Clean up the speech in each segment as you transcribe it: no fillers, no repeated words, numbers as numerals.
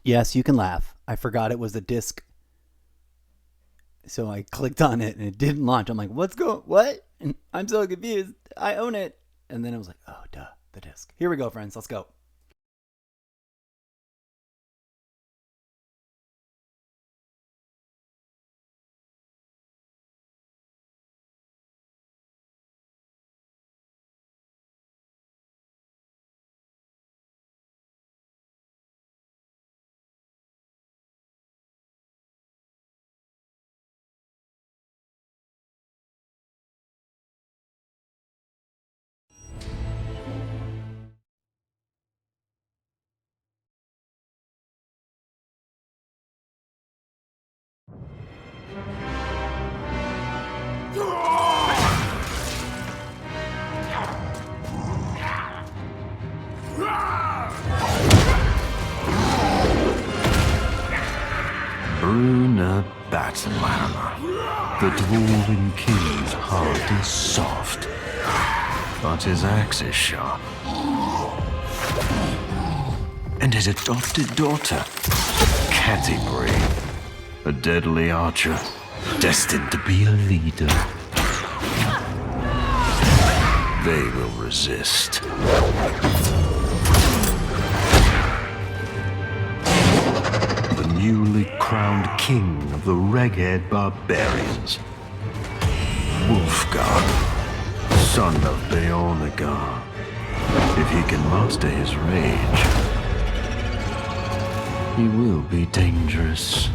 Yes, you can laugh. I forgot it was a disc, so I clicked on it and it didn't launch. I'm like, what? And I'm so confused. I own it. And then I was like, oh, duh, the disc. Here we go, friends. Let's go. Bruna Battenhammer. The Dwarven King's heart is soft, but his axe is sharp. And his adopted daughter, Catibri, a deadly archer, destined to be a leader. They will resist. The newly crowned king of the Reghead Barbarians, Wolfgar, son of Beornagar. If he can master his rage, he will be dangerous.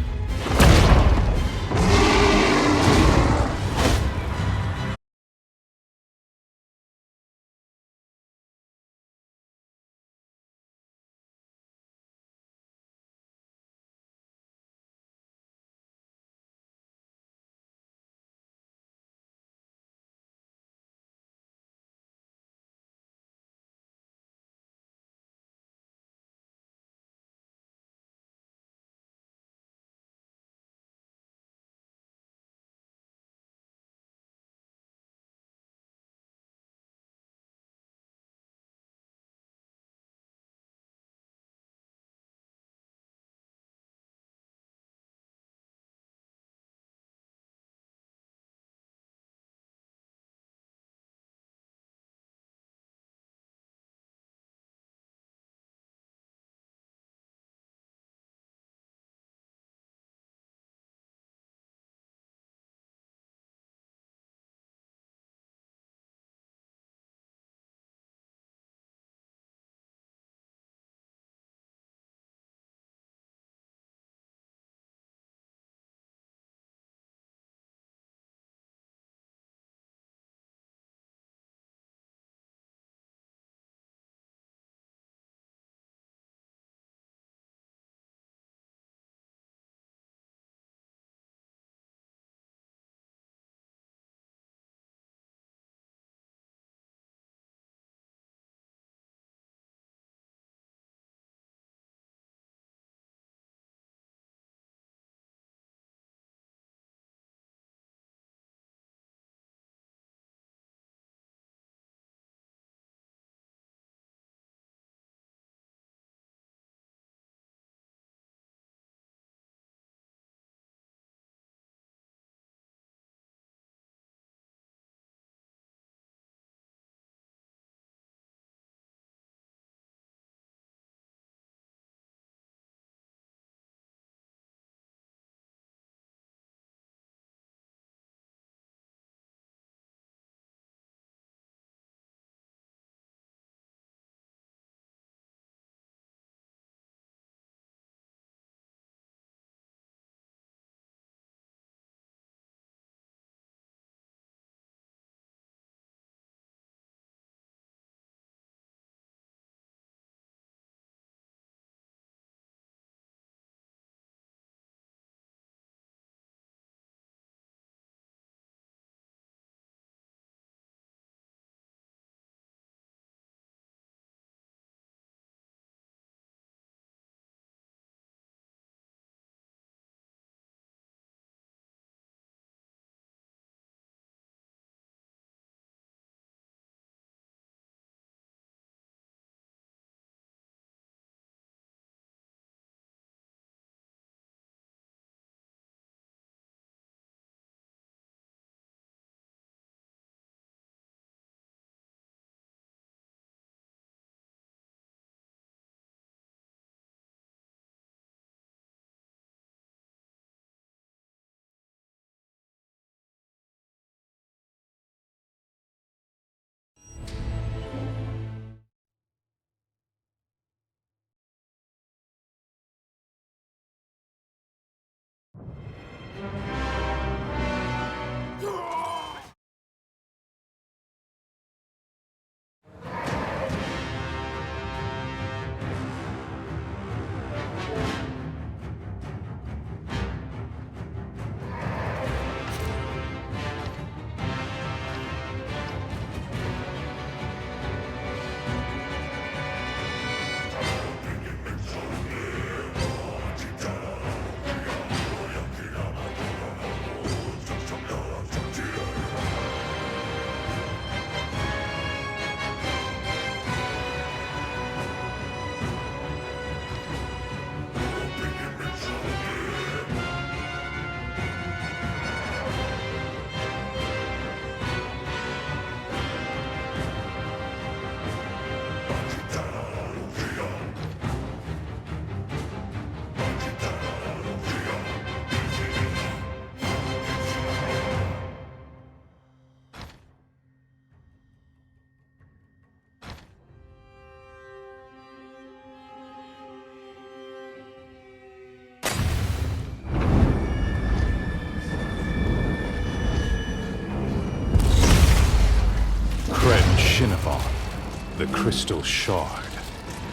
The crystal shard,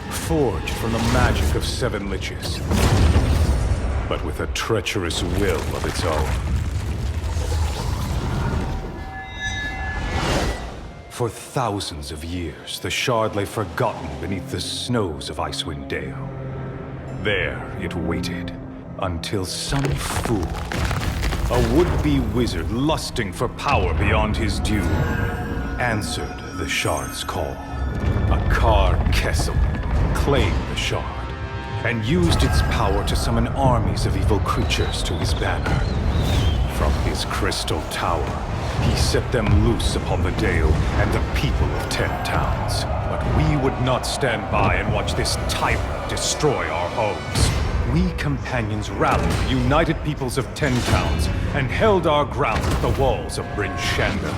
forged from the magic of 7 liches, but with a treacherous will of its own. For thousands of years, the shard lay forgotten beneath the snows of Icewind Dale. There it waited, until some fool, a would-be wizard lusting for power beyond his due, answered the shard's call. Akar Kessel claimed the shard, and used its power to summon armies of evil creatures to his banner. From his crystal tower, he set them loose upon the Dale and the people of 10 towns. But we would not stand by and watch this tyrant destroy our homes. We companions rallied the united peoples of 10 towns and held our ground at the walls of Bryn Shander.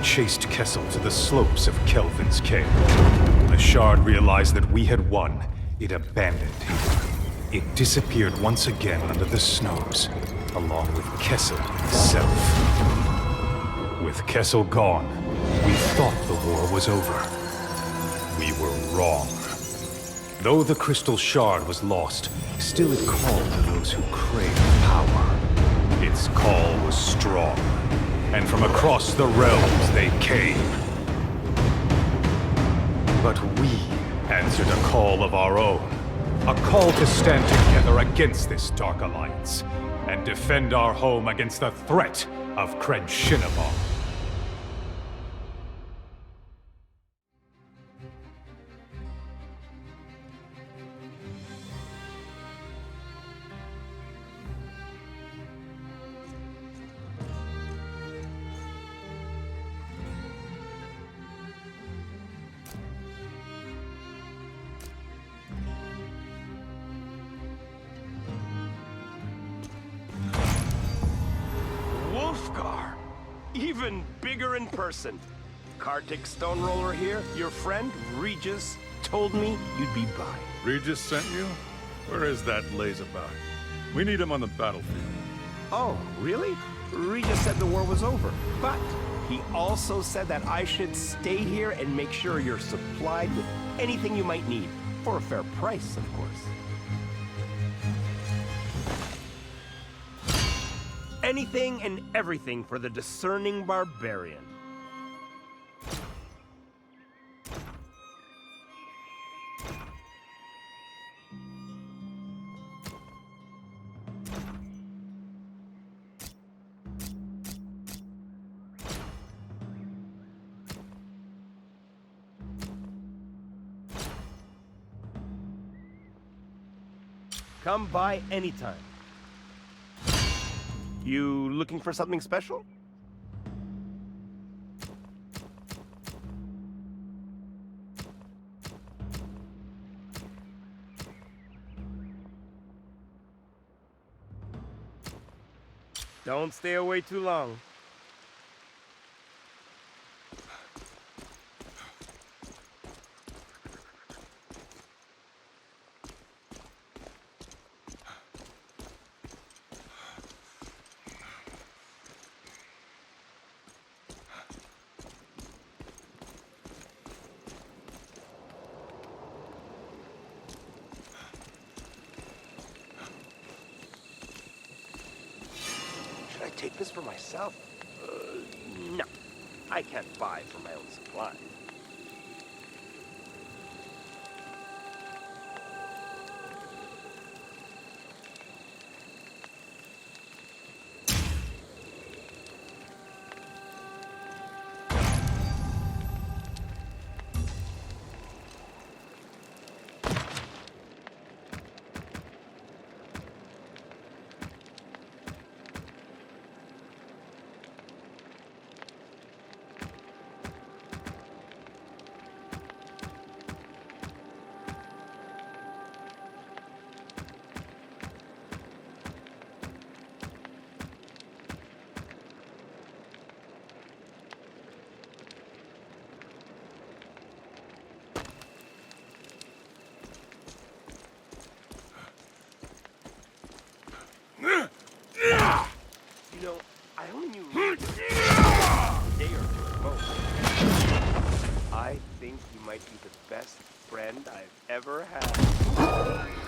Chased Kessel to the slopes of Kelvin's Cave. When the shard realized that we had won, it abandoned him. It disappeared once again under the snows, along with Kessel himself. With Kessel gone, we thought the war was over. We were wrong. Though the crystal shard was lost, still it called to those who craved power. Its call was strong. And from across the realms they came. But we answered a call of our own. A call to stand together against this dark alliance, and defend our home against the threat of CreationLiveSteam. Even bigger in person. Kartik Stoneroller here, your friend, Regis, told me you'd be by. Regis sent you? Where is that lazabout? We need him on the battlefield. Oh, really? Regis said the war was over, but he also said that I should stay here and make sure you're supplied with anything you might need, for a fair price, of course. Anything and everything for the discerning barbarian. Come by anytime. You looking for something special? Don't stay away too long. Take this for myself? No. I can't buy for my own supply. I think you might be the best friend I've ever had.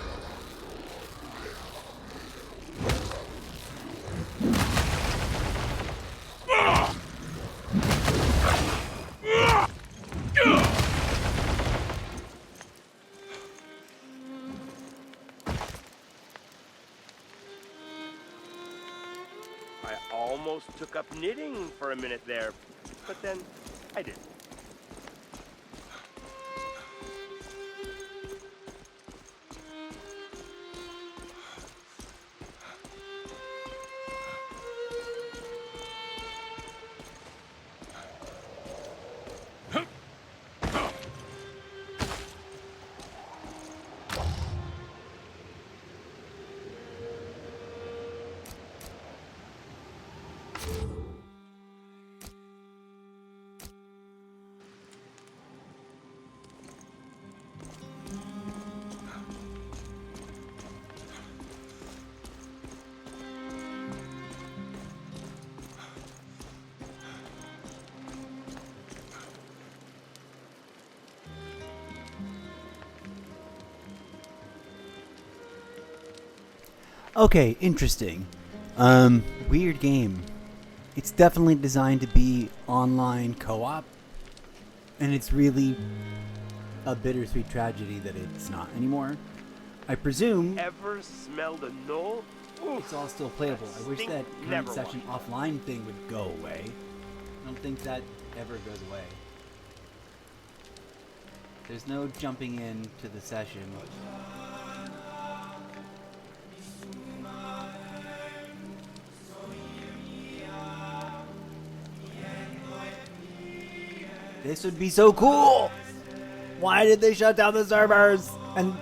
I almost took up knitting for a minute there, but then I didn't. Okay, interesting. Weird game. It's definitely designed to be online co-op, and it's really a bittersweet tragedy that it's not anymore. I presume Ever smelled a knoll? it's all still playable. I wish that current Never session offline thing would go away. I don't think that ever goes away. There's no jumping in to the session. This would be so cool! Why did they shut down the servers? And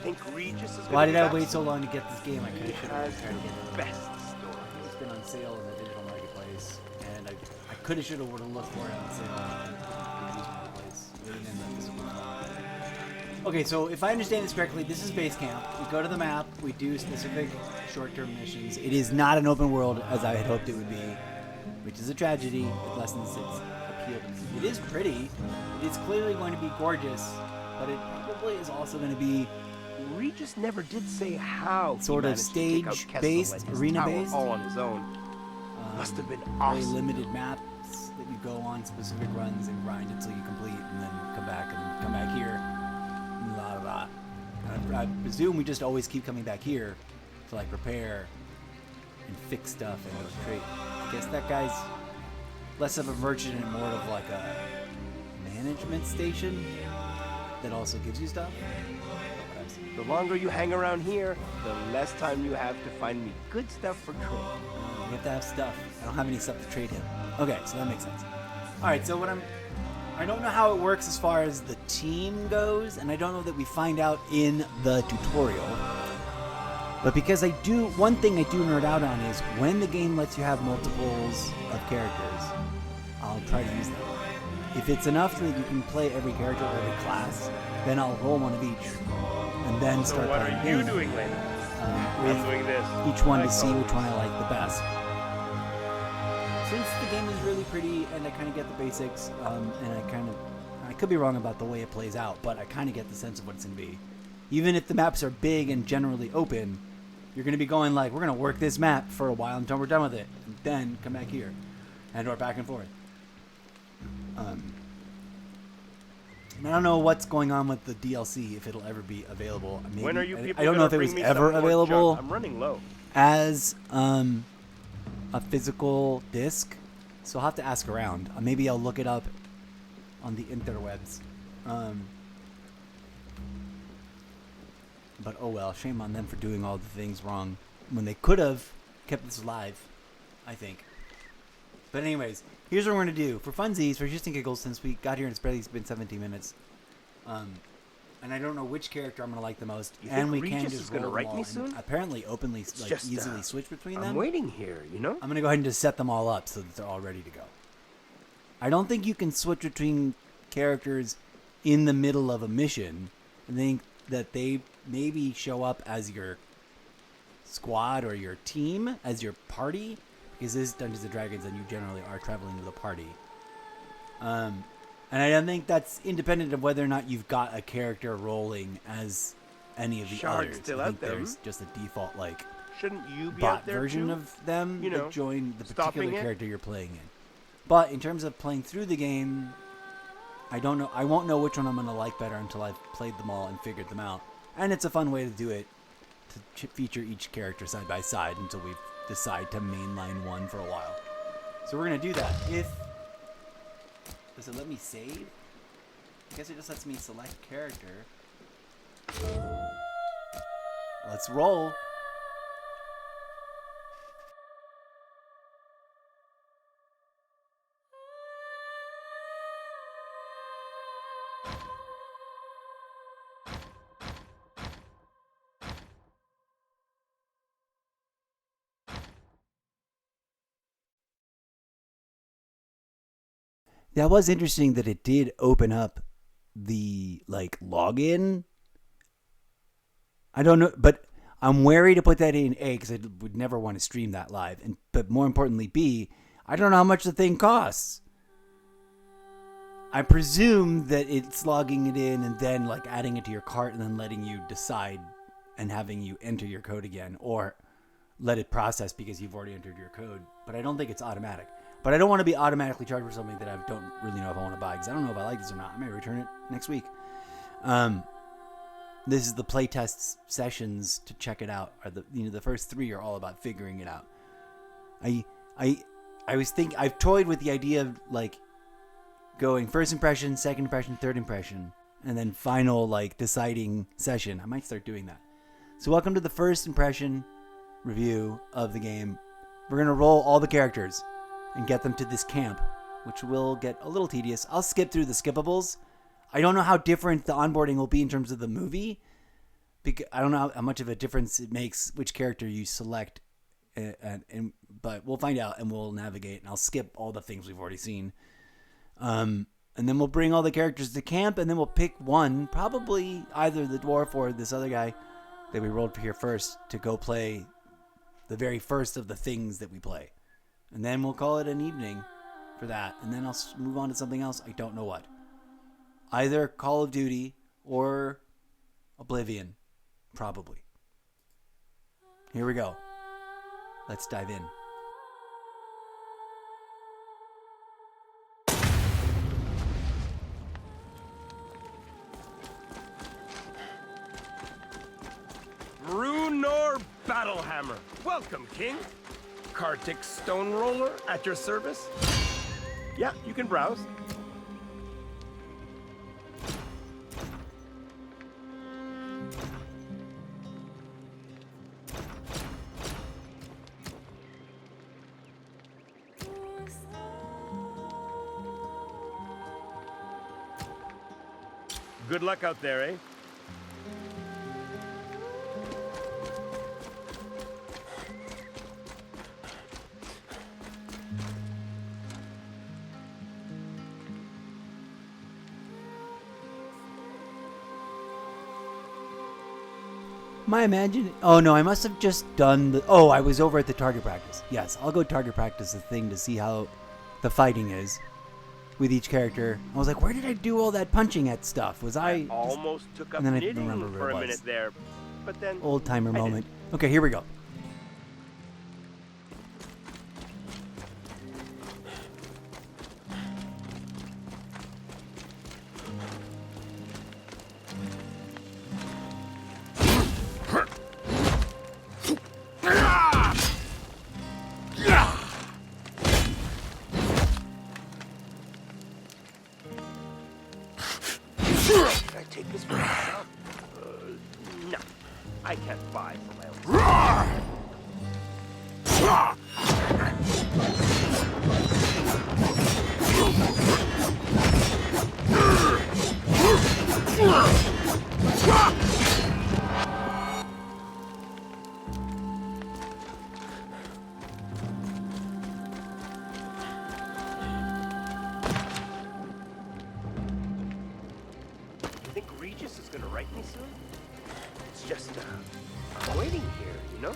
Think Regis is why gonna did be I back wait soon? so long to get this game? I could have should have Has tried to get the it. best story. It's been on sale in the digital marketplace, and I could have should have would have looked for it on sale in the used marketplace. It didn't end up this way. Okay, so if I understand this correctly, this is base camp. We go to the map, we do specific short-term missions. It is not an open world as I had hoped it would be, which is a tragedy. It lessens its appeal. It is pretty. It's clearly going to be gorgeous, but it probably is also going to be Regis never did say how he Sort of managed to take out stage-based, Kessel and his arena-based? tower all on his own. Must have been very awesome. limited maps that you go on specific runs and grind until you complete, and then come back here. Blah blah. I presume we just always keep coming back here to like repair and fix stuff and trade. I guess that guy's less of a merchant and more of like a management station that also gives you stuff. The longer you hang around here, the less time you have to find me good stuff for trade. You have to have stuff. I don't have any stuff to trade him. Okay, so that makes sense. Alright, so I don't know how it works as far as the team goes, and I don't know that we find out in the tutorial. But because one thing I do nerd out on is when the game lets you have multiples of characters, I'll try to use them. If it's enough so that you can play every character or every class, then I'll roll one of each, and then So start what playing are you game, doing, Lynn? with I'm doing this. each one to Like see always. which one I like the best. Since the game is really pretty and I kind of get the basics, and I could be wrong about the way it plays out, but I kind of get the sense of what it's going to be. Even if the maps are big and generally open, you're going to be going like, we're going to work this map for a while until we're done with it, and then come back here, and or back and forth. I don't know what's going on with the DLC, if it'll ever be available. Maybe, When are you people I don't know if it gonna was bring me ever some more available junk? I'm running low. as a physical disc, so I'll have to ask around. Maybe I'll look it up on the interwebs. But oh well, shame on them for doing all the things wrong when they could have kept this alive, I think. But anyways, here's what we're going to do. For funsies, for just and giggles, since we got here and it's barely been 17 minutes, and I don't know which character I'm going to like the most, You and we think can Regis just is gonna roll them write all me and soon? apparently openly, It's like, just, easily switch between I'm them. waiting here, you know? I'm going to go ahead and just set them all up so that they're all ready to go. I don't think you can switch between characters in the middle of a mission. I think that they maybe show up as your squad or your team, as your party, because this is Dungeons & Dragons and you generally are traveling with a party. And And I don't think that's independent of whether or not you've got a character rolling as any of the Shark's others. still I out think there, there's just a default like Shouldn't you be bot out there version too? of them You know, that join the stopping particular it? character you're playing in. But in terms of playing through the game, I don't know. I won't know which one I'm going to like better until I've played them all and figured them out. And it's a fun way to do it, to feature each character side by side until we decide to mainline one for a while. So we're going to do that. Does it let me save? I guess it just lets me select character. Let's roll. That was interesting that it did open up the like login. I don't know, but I'm wary to put that in A because I would never want to stream that live, and but more importantly B, I don't know how much the thing costs. I presume that it's logging it in and then like adding it to your cart and then letting you decide and having you enter your code again, or let it process because you've already entered your code. But I don't think it's automatic. But I don't want to be automatically charged for something that I don't really know if I want to buy, because I don't know if I like this or not. I may return it next week. This is the playtest sessions to check it out. Are the first 3 are all about figuring it out. I've toyed with the idea of like going first impression, second impression, third impression, and then final like deciding session. I might start doing that. So welcome to the first impression review of the game. We're gonna roll all the characters and get them to this camp, which will get a little tedious. I'll skip through the skippables. I don't know how different the onboarding will be in terms of the movie, because I don't know how much of a difference it makes which character you select, but we'll find out and we'll navigate, and I'll skip all the things we've already seen. And then we'll bring all the characters to camp, and then we'll pick one, probably either the dwarf or this other guy that we rolled for here first, to go play the very first of the things that we play. And then we'll call it an evening for that. And then I'll move on to something else. I don't know what. Either Call of Duty or Oblivion. Probably. Here we go. Let's dive in. Runor Battlehammer. Welcome, King. Kartik Stone Roller at your service. Yeah, you can browse. Good luck out there, eh? Oh no, I must have just done I was over at the target practice. Yes, I'll go target practice the thing to see how the fighting is with each character. I was like, where did I do all that punching at stuff? Was I almost took up and then I didn't knitting remember for where a it was. minute there, but then Old timer I moment. Okay, here we go. Should I take this for myself? No, I can't buy for my own. You think Regis is gonna write me soon? It's just, I'm waiting here, you know?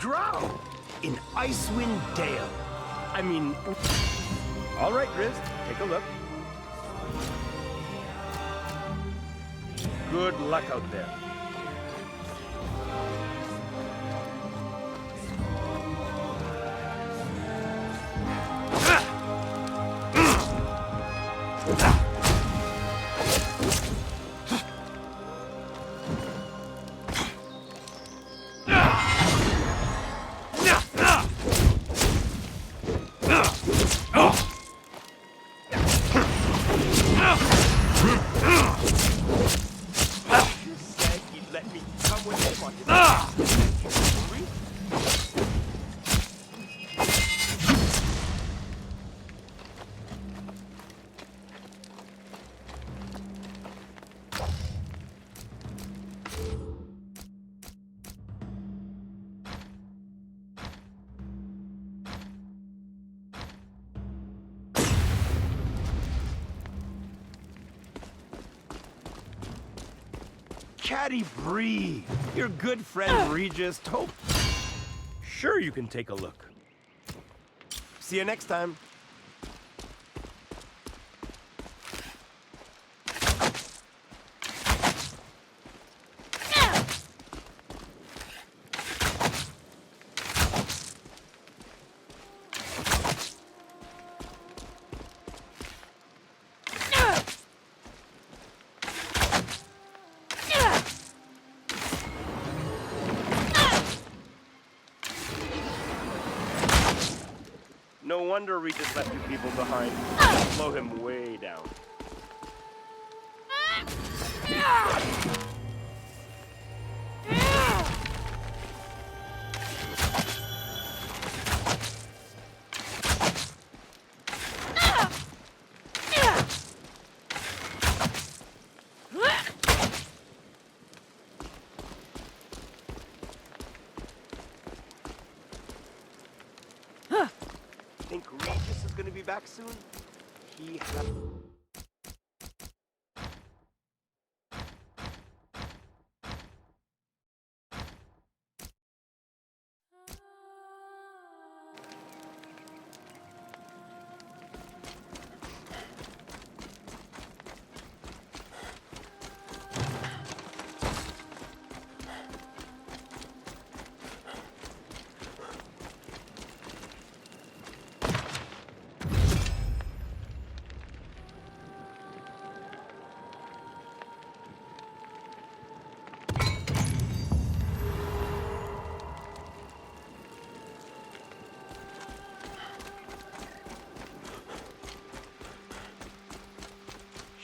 drow in Icewind Dale. I mean... All right, Grizz, take a look. Good luck out there. Catty Bree, your good friend Regis Hope. Sure, you can take a look. See you next time. No wonder Regis left you people behind. Slow him way down. Think Regis is going to be back soon? He has...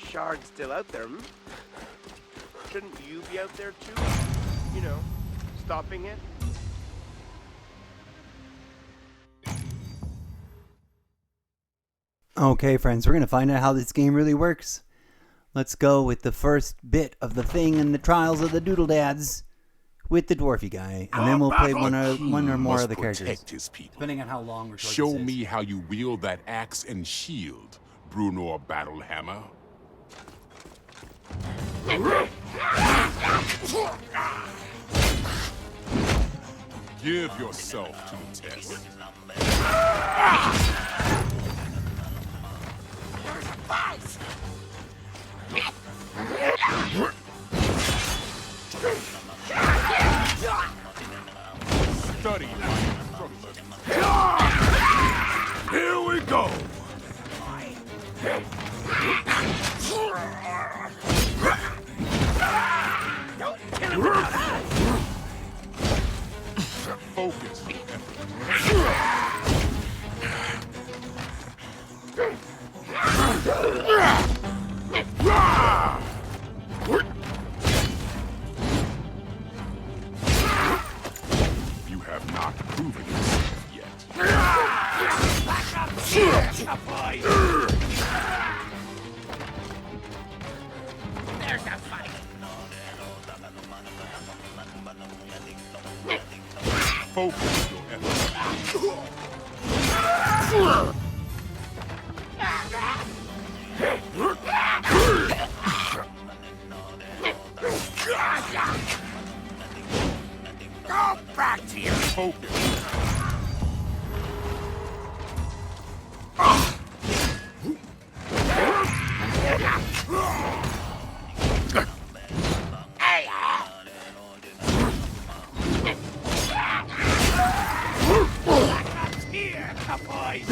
Shard's still out there, hmm? Shouldn't you be out there too? You know, stopping it? Okay, friends, we're going to find out how this game really works. Let's go with the first bit of the thing and the trials of the Doodle Dads with the dwarfy guy, and then we'll play one or more of the characters, his people. depending on how long we're told Show this is. me how you wield that axe and shield, Bruno Battlehammer. Give yourself to the test. Study my instructions. Here we go. Focus. You have not proven yourself yet. There's a fight. Focus your efforts. Go back to your Focus. tough boys.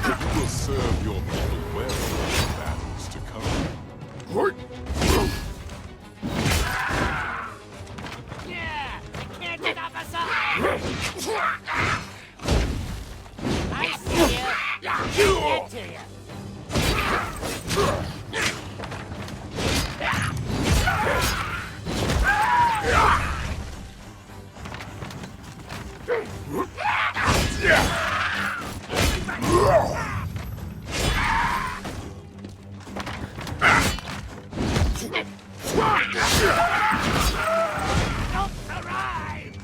You will serve your people well in the battles to come. Yeah, you can't stop us all. I see you. Get to you. Don't arrive.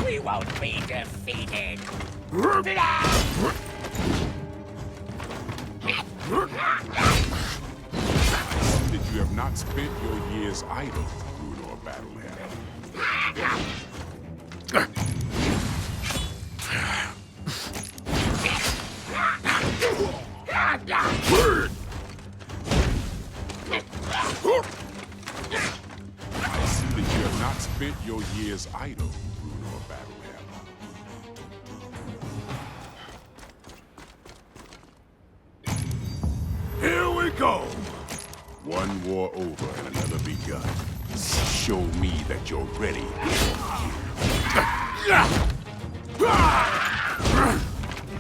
We won't be defeated. That you have not spent your years idle, Bruno Battlehammer. I see that you have not spent your years idle, Bruno Battlehammer. Here we go! One war over and another begun. Show me that you're ready.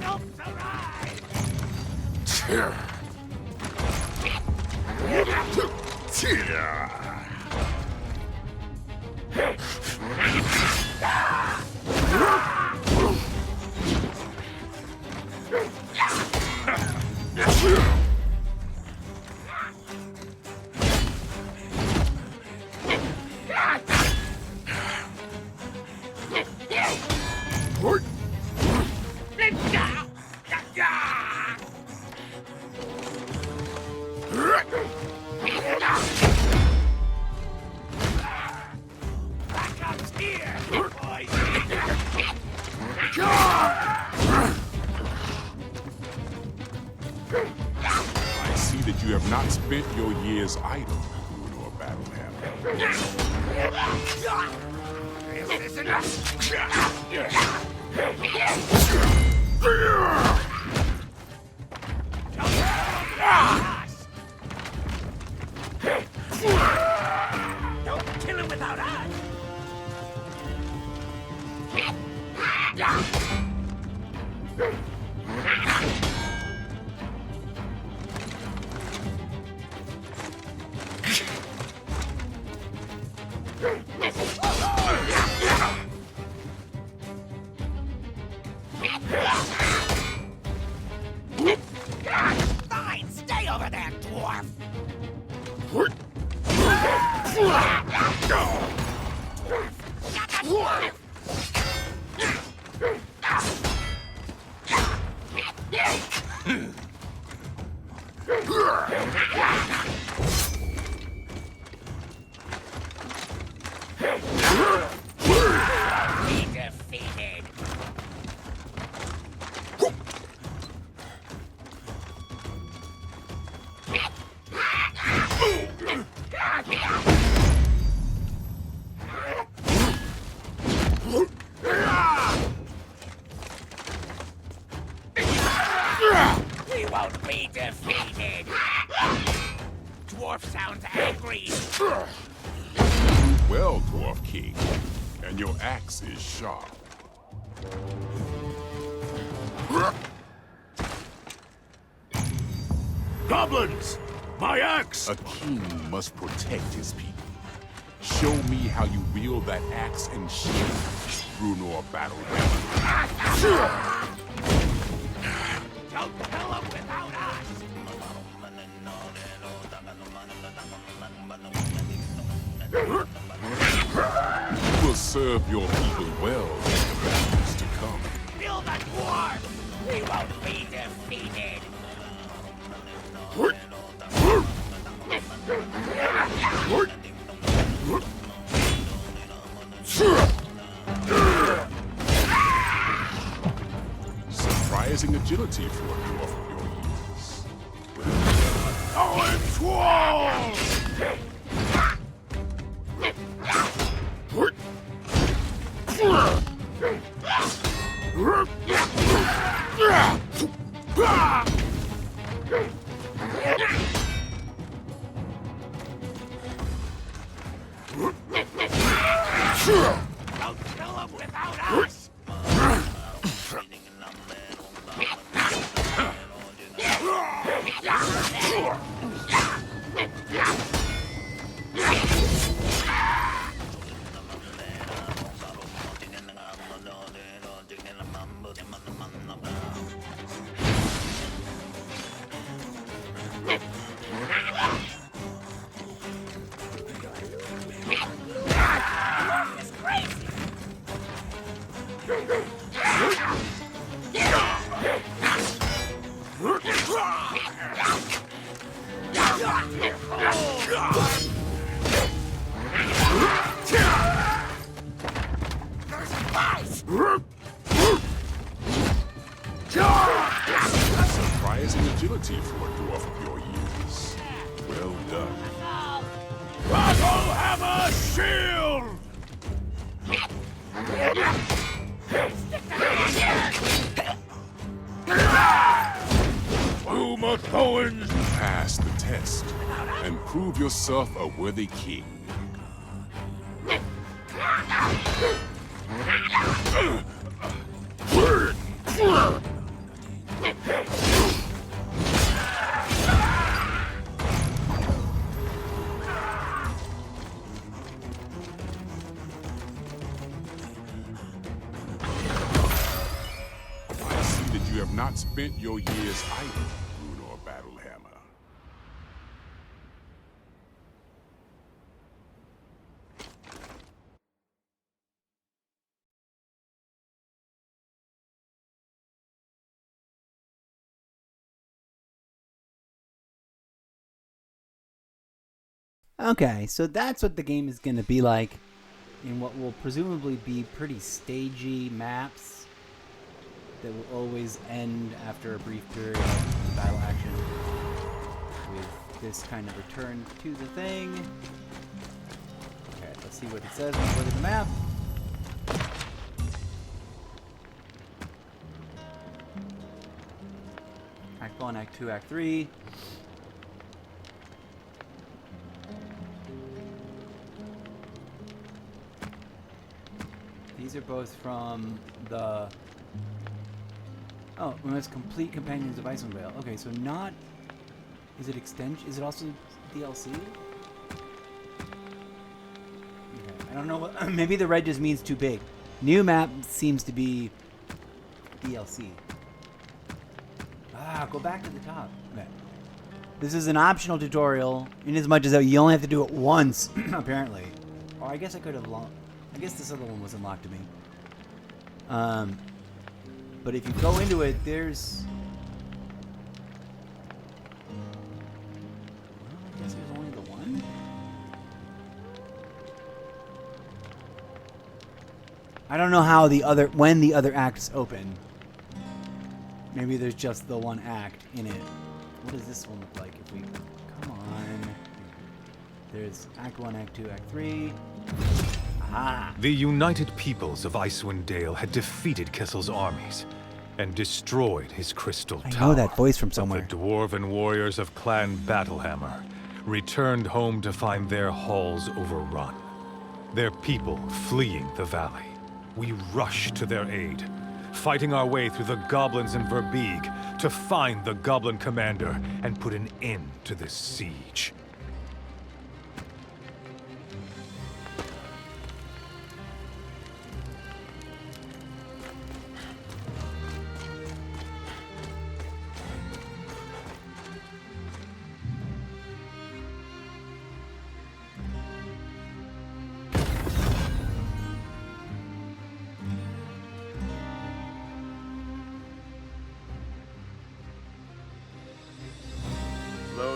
Don't arrive. Backup's here, boys. I see that you have not spent your years idle, Bruno Battlehammer. This isn't us. Don't kill him without us. Fine, stay over there, dwarf. Be defeated. We won't be defeated. Dwarf sounds angry. Well, Dwarf King, and your axe is sharp. Goblins! My axe! A king must protect his people. Show me how you wield that axe and shield. Bruno Battle. Don't kill him without us! You will serve your people well in the battles to come. Feel the dwarf! We won't be defeated! Surprising agility for a dwarf of your years. Well, enthrall! Don't kill him without us! It's crazy! There's spice! Surprising agility for a dwarf of your years. Well done. Battle Hammer Shield! Boomer Thorns! Pass the test and prove yourself a worthy king. I see that you have not spent your years idle, Bruno Battlehammer. Okay, so that's what the game is going to be like in what will presumably be pretty stagey maps that will always end after a brief period of battle action with this kind of return to the thing. Okay, let's see what it says when we look at the map. Act 1, Act 2, Act 3. These are both from the... Oh, when it's complete Companions of Icewind Dale. Okay, so not... Is it extension? Is it also DLC? Okay, I don't know what... Maybe the red just means too big. New map seems to be DLC. Ah, go back to the top. Okay. This is an optional tutorial, in as much as you only have to do it once, apparently. Or I guess I could have... I guess this other one was unlocked to me. But if you go into it, there's... Well, I guess there's only the one? I don't know how the other... when the other acts open. Maybe there's just the one act in it. What does this one look like if we... Come on. There's Act 1, Act 2, Act 3... Aha. The united peoples of Icewind Dale had defeated Kessel's armies and destroyed his crystal tower. I know that voice from But somewhere. the dwarven warriors of Clan Battlehammer returned home to find their halls overrun, their people fleeing the valley. We rushed to their aid, fighting our way through the goblins in Verbeeg to find the goblin commander and put an end to this siege.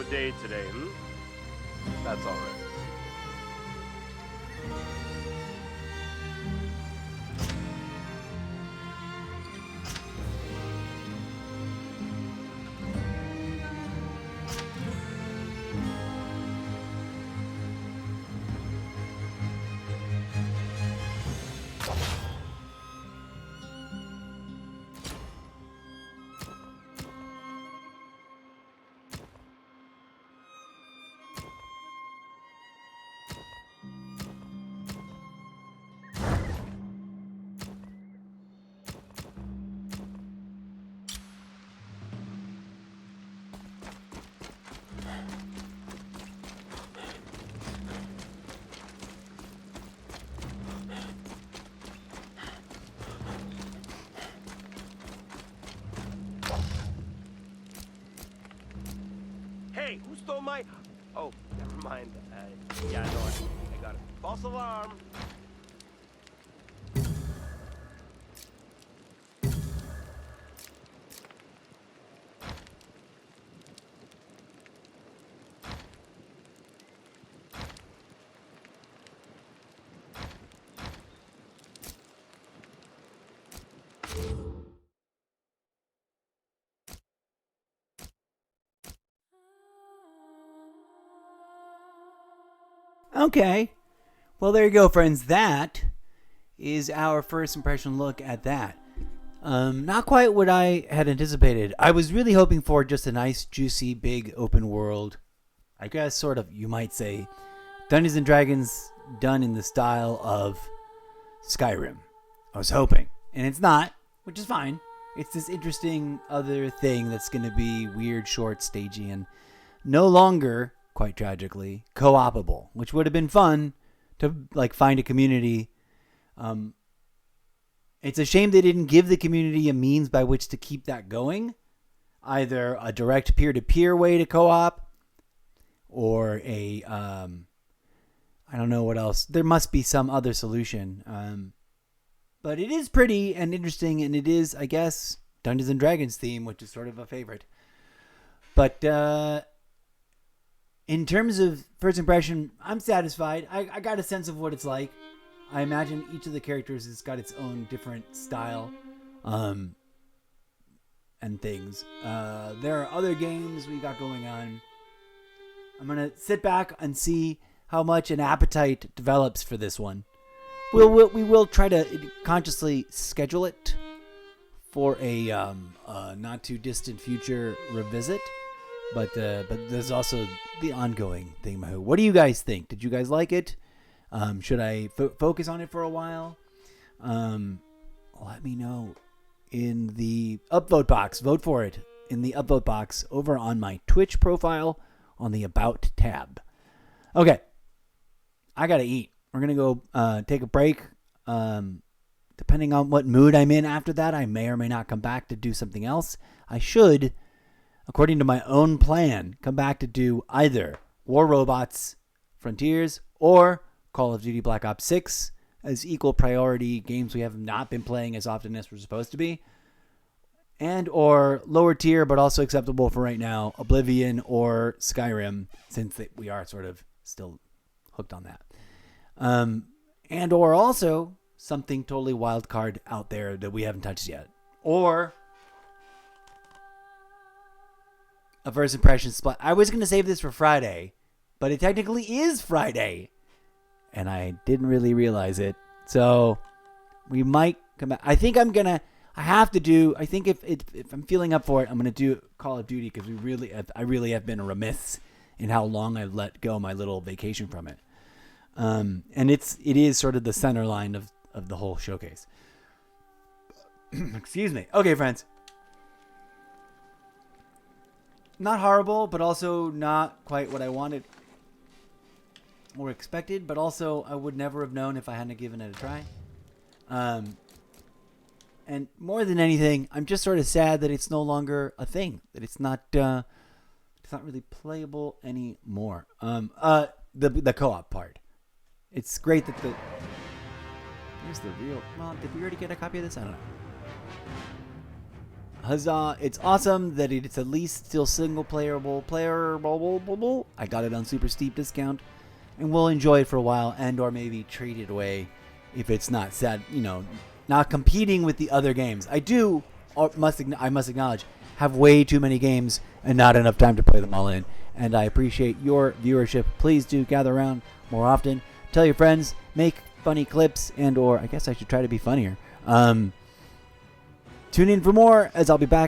day today, That's all right. Hey, who stole my... Oh, never mind. Yeah, no, I got it. False alarm. Okay. Well, there you go, friends. That is our first impression look at that. Not quite what I had anticipated. I was really hoping for just a nice, juicy, big open world. I guess sort of, you might say, Dungeons and Dragons done in the style of Skyrim. I was hoping. And it's not, which is fine. It's this interesting other thing that's going to be weird, short, stagey, and no longer, quite tragically, co-opable, which would have been fun to like find a community. It's a shame they didn't give the community a means by which to keep that going. Either a direct peer-to-peer way to co-op or a, I don't know what else. There must be some other solution. But it is pretty and interesting, and it is, I guess, Dungeons and Dragons theme, which is sort of a favorite. But in terms of first impression, I'm satisfied. I got a sense of what it's like. I imagine each of the characters has got its own different style and things. There are other games we got going on. I'm going to sit back and see how much an appetite develops for this one. We will try to consciously schedule it for a not too distant future revisit. But there's also the ongoing thing. What do you guys think? Did you guys like it? Should I focus on it for a while? Let me know in the upvote box. Vote for it in the upvote box over on my Twitch profile on the About tab. Okay. I got to eat. We're going to go take a break. Depending on what mood I'm in after that, I may or may not come back to do something else. I should, according to my own plan, come back to do either War Robots Frontiers or Call of Duty Black Ops 6 as equal priority games we have not been playing as often as we're supposed to be. And or lower tier, but also acceptable for right now, Oblivion or Skyrim, since we are sort of still hooked on that. And or also something totally wild card out there that we haven't touched yet. Or a first impression split. I was going to save this for Friday, but it technically is Friday. And I didn't really realize it. So we might come back. I think I have to do, I think if I'm feeling up for it, I'm going to do Call of Duty because I really have been remiss in how long I've let go my little vacation from it. And it is sort of the center line of the whole showcase. Excuse me. Okay, friends. Not horrible, but also not quite what I wanted or expected, but also I would never have known if I hadn't given it a try. And more than anything, I'm just sort of sad that it's no longer a thing, that it's not really playable anymore. The co-op part. It's great that here's the real. Well, did we already get a copy of this? I don't know. Huzzah. It's awesome that it's at least still single playable. I got it on super steep discount. And we'll enjoy it for a while and or maybe trade it away if it's not sad, not competing with the other games. I must acknowledge, have way too many games and not enough time to play them all in. And I appreciate your viewership. Please do gather around more often. Tell your friends, make funny clips, and or I guess I should try to be funnier. Tune in for more, as I'll be back